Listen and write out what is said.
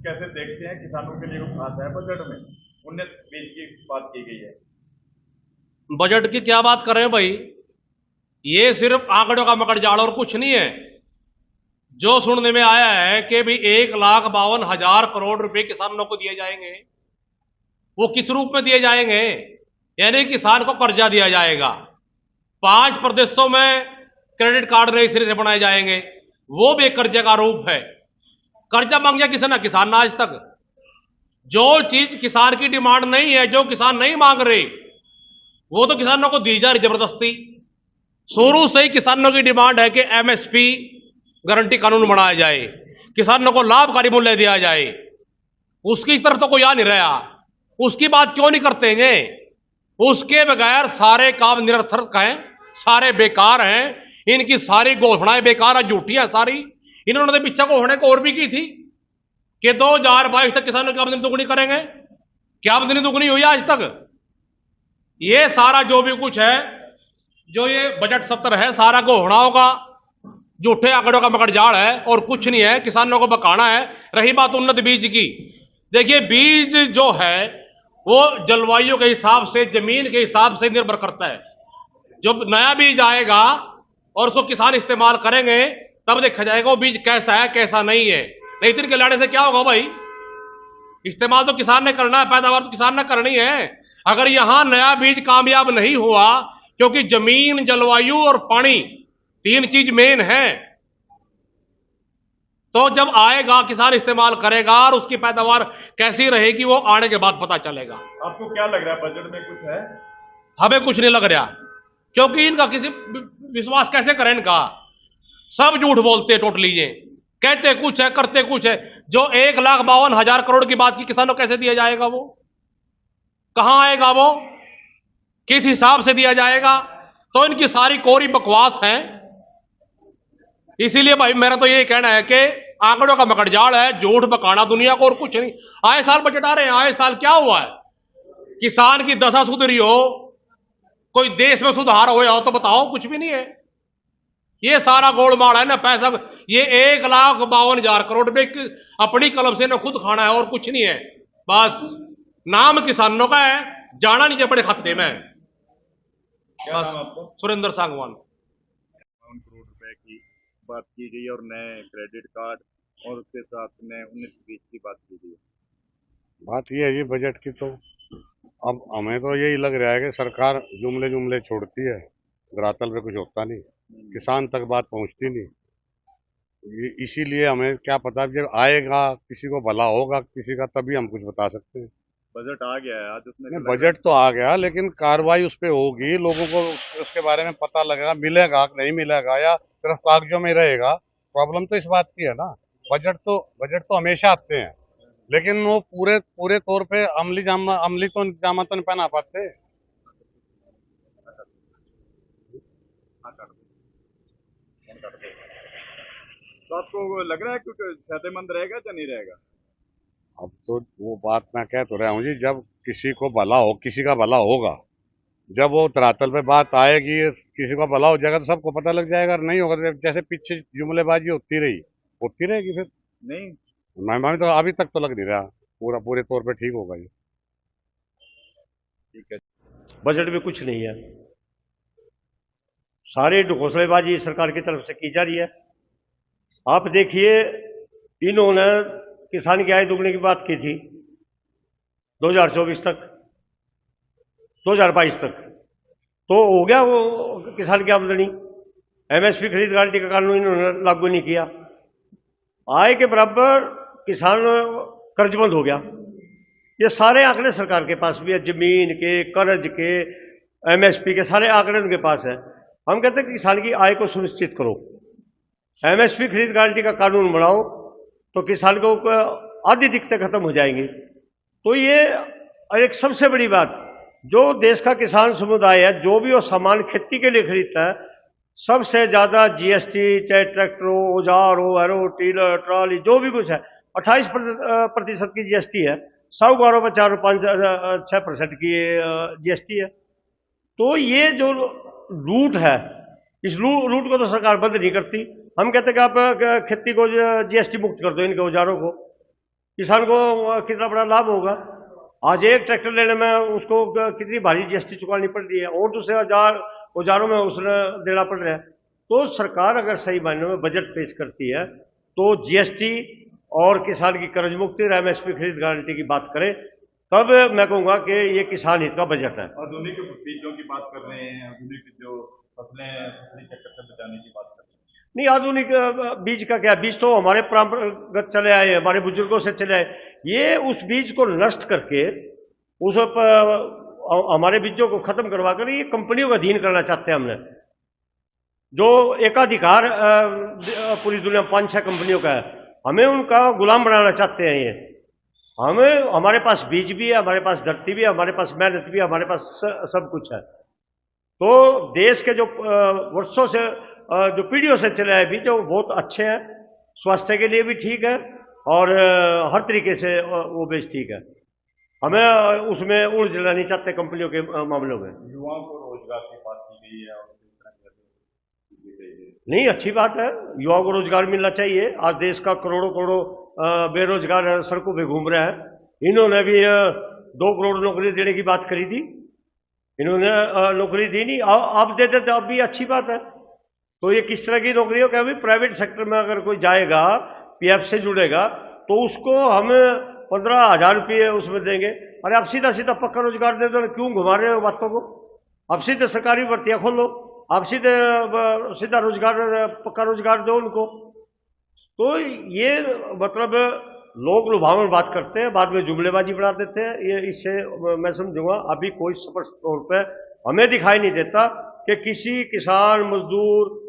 कैसे देखते हैं? किसानों के लिए कुछ खास है बजट में? उन्नत बीज की बात की गई है। बजट की क्या बात कर रहे हैं भाई? ये सिर्फ आंकड़ों का मकड़जाल और कुछ नहीं है। जो सुनने में आया है कि भी 1,52,000 करोड़ रुपए किसानों को दिए जाएंगे। वो किस रूप में दिए जाएंगे? यानी किसान को कर्जा दिया जाएगा। 5 प्रदेशों में क्रेडिट कार्ड नए सिरे से बनाए जाएंगे। वो भी एक कर्जे का रूप है। कर्जा मांगे किसी ना किसान ना आज तक। जो चीज किसान की डिमांड नहीं है, जो किसान नहीं मांग रहे, वो तो किसानों को दी जा रही जबरदस्ती। शुरू से ही किसानों की डिमांड है कि एमएसपी गारंटी कानून बनाया जाए, किसानों को लाभकारी मूल्य दिया जाए। उसकी तरफ तो कोई आ नहीं रहा। उसकी बात क्यों नहीं करते हैं? उसके बगैर सारे काम निरर्थक हैं, सारे बेकार हैं। इनकी सारी घोषणाएं बेकार है, झूठी है सारी। इन्होंने तो पीछे घोषणा को और भी की थी कि 2022 तक किसानों की आमदनी दुगनी करेंगे। क्या आमदनी दुगनी हुई आज तक? ये सारा जो भी कुछ है, जो ये बजट सत्र है, सारा घोषणाओं का झूठे आंकड़ों का मकड़जाल है और कुछ नहीं है। किसानों को बकाना है। रही बात उन्नत बीज की, देखिए बीज जो है वो जलवायु के हिसाब से, जमीन के हिसाब से निर्भर करता है। जब नया बीज आएगा और उसको किसान इस्तेमाल करेंगे, तब देखा जाएगा वो बीज कैसा है कैसा नहीं है। नहीं तो इनके लाने से क्या होगा भाई? इस्तेमाल तो किसान ने करना है, पैदावार तो किसान ने करनी है। अगर यहां नया बीज कामयाब नहीं हुआ, क्योंकि जमीन, जलवायु और पानी, तीन चीज मेन है, तो जब आएगा किसान इस्तेमाल करेगा और उसकी पैदावार कैसी रहेगी वो आने के बाद पता चलेगा। आपको क्या लग रहा है, बजट में कुछ है? हमें कुछ नहीं लग रहा, क्योंकि इनका किसी विश्वास कैसे करें? इनका सब झूठ बोलते हैं टोटली। ये कहते कुछ है, करते कुछ है। जो 1,52,000 करोड़ की बात की, किसानों कैसे दिया जाएगा? वो कहां आएगा? वो किस हिसाब से दिया जाएगा? तो इनकी सारी कोरी बकवास है। इसीलिए भाई मेरा तो यही कहना है कि आंकड़ों का मकड़जाल है, झूठ बकाना दुनिया को और कुछ नहीं। आए साल बजट आ रहे हैं, आए साल क्या हुआ है? किसान की दशा सुधरी हो, कोई देश में सुधार हुआ हो तो बताओ? कुछ भी नहीं है। ये सारा गोलमाल है ना पैसा। ये 1,52,000 करोड़ रुपए अपनी कलम से ना खुद खाना है और कुछ नहीं है। बस नाम किसानों का है, जाना नहीं अपने खाते में। क्या नाम आपको? सुरेंद्र सांगवान। 52 करोड़ रुपए की बात की गई और नए क्रेडिट कार्ड और उसके साथ नए उन्नत बीज की बात की गई। बात ये है जी बजट की, तो अब हमें तो यही लग रहा है कि सरकार जुमले जुमले छोड़ती है, धरातल पे कुछ होता नहीं, किसान तक बात पहुंचती नहीं। इसीलिए हमें क्या पता, जब आएगा किसी को भला होगा किसी का, तभी हम कुछ बता सकते हैं। बजट आ गया है आज, उसमें नहीं, बजट तो आ गया, लेकिन कार्रवाई उस पर होगी, लोगों को उसके बारे में पता लगेगा, मिलेगा कि नहीं मिलेगा या सिर्फ कागजों में रहेगा। प्रॉब्लम तो इस बात की है ना। बजट तो हमेशा आते हैं, लेकिन वो पूरे पूरे तौर पे अमली तो जामा तो नहीं पहना पाते। तो आपको लग रहा है कुछ फायदेमंद रहेगा या नहीं रहेगा? अब तो वो बात मैं कह तो रहा हूँ जी, जब किसी को भला हो, किसी का भला होगा, जब वो धरातल पे बात आएगी, किसी का भला हो जाएगा तो सबको पता लग जाएगा। और नहीं होगा तो जैसे पीछे जुमलेबाजी होती रहेगी फिर। नहीं, मैं तो अभी तक तो लग नहीं रहा पूरे तौर पे ठीक होगा ये। ठीक है। बजट में कुछ नहीं है, सारे घोषणाबाजी सरकार की तरफ से की जा रही है। आप देखिए, इन्होंने किसान की आय दुगने की बात की थी 2024 तक, 2022 तक, तो हो गया वो किसान की आमदनी। एमएसपी खरीद गारंटी का कानून इन्होंने लागू नहीं किया। आय के बराबर किसान कर्जबंद हो गया। ये सारे आंकड़े सरकार के पास भी है, जमीन के, कर्ज के, एमएसपी के सारे आंकड़े उनके पास है। हम कहते हैं कि किसान की आय को सुनिश्चित करो, एमएसपी खरीद गारंटी का कानून बनाओ, तो किसान को आधी दिक्कतें खत्म हो जाएंगी। तो ये एक सबसे बड़ी बात, जो देश का किसान समुदाय है, जो भी वो सामान खेती के लिए खरीदता है, सबसे ज्यादा जीएसटी, चाहे ट्रैक्टर हो, औजार हो, एरो, टीलर, ट्रॉली, जो भी कुछ है, 28% की जीएसटी है। साहूकारों पर 4-5-6% की जीएसटी है। तो ये जो लूट है, इस लूट को तो सरकार बंद नहीं करती। हम कहते हैं कि आप खेती को जीएसटी मुक्त कर दो, इनके औजारों को, किसान को कितना बड़ा लाभ होगा। आज एक ट्रैक्टर लेने में उसको कितनी भारी जीएसटी चुकानी पड़ रही है और दूसरे औजारों में उसने देना पड़ रहा है। तो सरकार अगर सही मायने में बजट पेश करती है तो जीएसटी और किसान की कर्ज मुक्ति और एमएसपी खरीद गारंटी की बात करे, तब मैं कहूंगा कि ये किसान हित का बजट है। आधुनिक बीजों की बात कर रहे हैं, आधुनिक जो फसलें फसली चक्कर से बचाने की बात कर रहे हैं। नहीं, आधुनिक बीज का क्या, बीज तो हमारे परंपरागत चले आए, हमारे बुजुर्गों से चले आए। ये उस बीज को नष्ट करके उस हमारे बीजों को खत्म करवा कर ये कंपनियों का अधीन करना चाहते हैं हमने। जो एकाधिकार पूरी दुनिया 5-6 कंपनियों का है, हमें उनका गुलाम बनाना चाहते हैं। ये हमें, हमारे पास बीज भी है, हमारे पास धरती भी है, हमारे पास मेहनत भी है, हमारे पास सब कुछ है। तो देश के जो वर्षों से जो पीढ़ियों से चले आए बीज वो बहुत अच्छे हैं, स्वास्थ्य के लिए भी ठीक है और हर तरीके से वो बीज ठीक है। हमें उसमें उलझना नहीं चाहते कंपनियों के मामलों में। युवाओं को रोजगार की बात की गई है और नहीं, अच्छी बात है, युवाओं को रोजगार मिलना चाहिए। आज देश का करोड़ों करोड़ों बेरोजगार सड़कों पे घूम रहा है। इन्होंने भी 2 करोड़ नौकरी देने की बात करी थी, इन्होंने नौकरी दी नहीं, अब दे देते, अब भी अच्छी बात है। तो ये किस तरह की नौकरी हो क्या, अभी प्राइवेट सेक्टर में अगर कोई जाएगा, पीएफ से जुड़ेगा, तो उसको हम 15,000 रुपये उसमें देंगे। अरे आप सीधा सीधा पक्का रोजगार दे दो, क्यों घुमा रहे हो बातों को। अब सीधे सरकारी भर्तियां खोलो, आप सीधा रोजगार, पक्का रोजगार दो उनको। तो ये मतलब लोग लुभावन बात करते हैं, बाद में जुमलेबाजी बना देते हैं। ये इससे मैं समझूंगा अभी कोई स्पष्ट तौर पे हमें दिखाई नहीं देता कि किसी किसान मजदूर